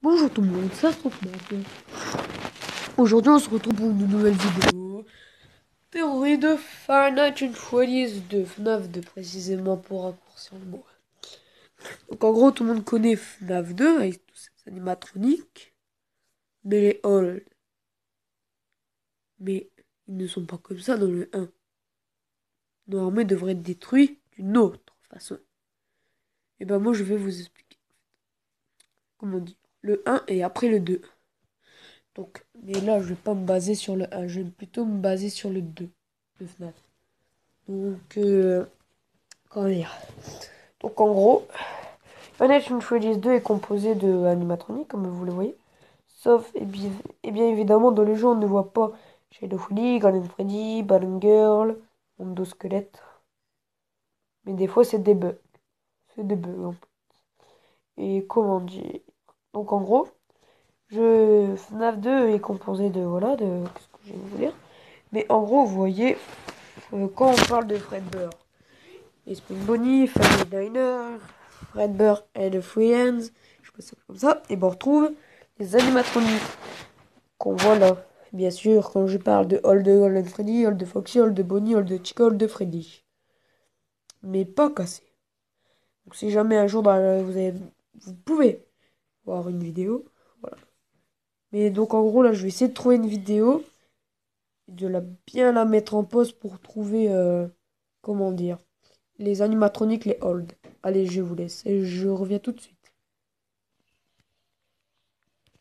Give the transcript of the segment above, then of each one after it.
Bonjour tout le monde, ça se trouve maintenant. Aujourd'hui on se retrouve pour une nouvelle vidéo. Théorie de Five Nights at Freddy's de FNAF 2 précisément pour raccourcir le mot. Donc en gros tout le monde connaît FNAF 2 avec tous ces animatroniques. Mais les old. Mais ils ne sont pas comme ça dans le 1. Normalement ils devraient être détruits d'une autre façon. Et ben moi je vais vous expliquer. Comment dire le 1 et après le 2. Donc, mais là, je vais pas me baser sur le 1, je vais plutôt me baser sur le 2 de FNAF. Donc, comment dire Donc, en gros, Five Nights at Freddy's 2 est composé de animatroniques, comme vous le voyez. Sauf, et bien évidemment, dans le jeu, on ne voit pas Shadow Freddy, Golden Freddy, Balloon Girl, Mondo Squelette. Mais des fois, c'est des bugs. C'est des bugs, hein. Et comment dire Donc, en gros, FNAF 2 est composé de, voilà, de, qu'est-ce que je vais vous dire. Mais en gros, vous voyez, quand on parle de Fredbear, et Spoon Bonnie, Family Diner, Fredbear and the Friends, je sais pas si c'est comme ça, et ben on retrouve les animatroniques qu'on voit là. Bien sûr, quand je parle de Old Golden Freddy, Old Foxy, Old Bonnie, Old Chica, Old Freddy. Mais pas cassé. Donc si jamais un jour vous pouvez voir une vidéo, voilà. Mais donc en gros là, je vais essayer de trouver une vidéo, de bien la mettre en pause pour trouver, comment dire, les animatroniques, les old. Allez, je vous laisse et je reviens tout de suite.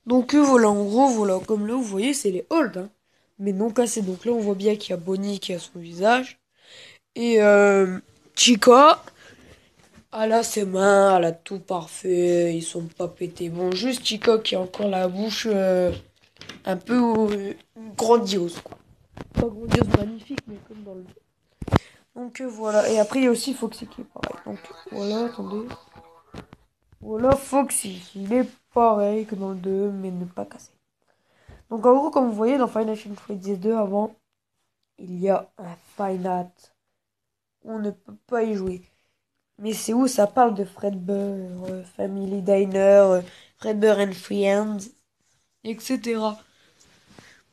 Donc voilà, en gros, voilà, comme là, vous voyez, c'est les old, hein, mais non cassés. Donc là, on voit bien qu'il y a Bonnie qui a son visage. Et Chica, elle a ses mains, elle a tout parfait, ils sont pas pétés. Bon, juste Chica qui a encore la bouche un peu grandiose, quoi. Pas grandiose, magnifique, mais comme dans le... Donc voilà, et après il y a aussi Foxy qui est pareil. Donc voilà, attendez. Voilà, Foxy, il est pareil que dans le 2, mais ne pas cassé. Donc en gros, comme vous voyez dans Final Fantasy 2 avant, il y a un Final. On ne peut pas y jouer. Mais c'est où ça parle de Fredbear, Family Diner, Fredbear and Friends, etc.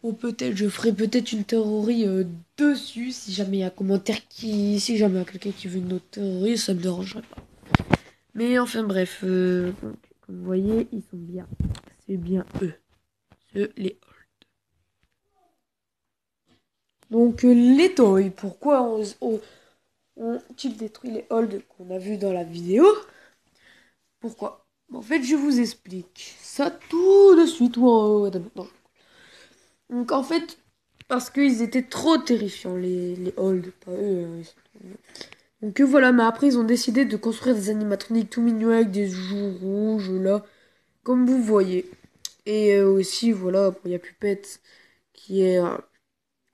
Ou peut-être, je ferai peut-être une théorie dessus, si jamais il y a un commentaire si jamais il y a quelqu'un qui veut une autre théorie, ça me dérangerait pas. Mais enfin bref, donc, comme vous voyez, ils sont bien. C'est bien eux. Les Donc les toys, pourquoi on-t-il détruit les holds qu'on a vu dans la vidéo? Pourquoi? En fait, je vous explique ça tout de suite. Wow, non. Donc en fait, parce qu'ils étaient trop terrifiants, les holds, pas eux. Donc voilà, mais après ils ont décidé de construire des animatroniques tout mignons avec des joues rouges, là, comme vous voyez. Et aussi, voilà, il y a Pupette qui est...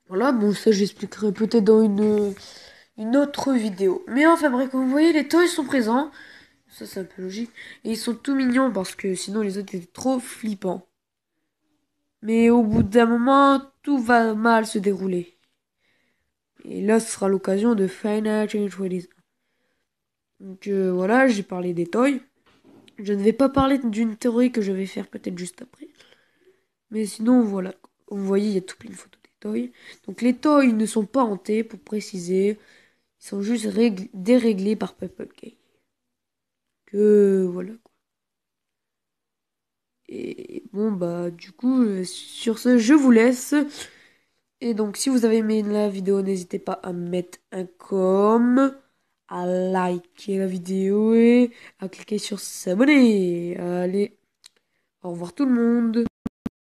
voilà, bon, ça j'expliquerai peut-être dans une autre vidéo. Mais enfin bref, comme vous voyez, les toys sont présents. Ça c'est un peu logique. Et ils sont tout mignons parce que sinon les autres étaient trop flippants. Mais au bout d'un moment, tout va mal se dérouler. Et là, ce sera l'occasion de Final Change Release. Donc voilà, j'ai parlé des toys. Je ne vais pas parler d'une théorie que je vais faire peut-être juste après. Mais sinon, voilà. Comme vous voyez, il y a tout plein de photos des toys. Donc les toys ne sont pas hantés, pour préciser. Ils sont juste déréglés par Purple Cake. Que voilà quoi. Et bon bah du coup sur ce je vous laisse. Et donc si vous avez aimé la vidéo, n'hésitez pas à mettre un com, à liker la vidéo et à cliquer sur s'abonner. Allez, au revoir tout le monde.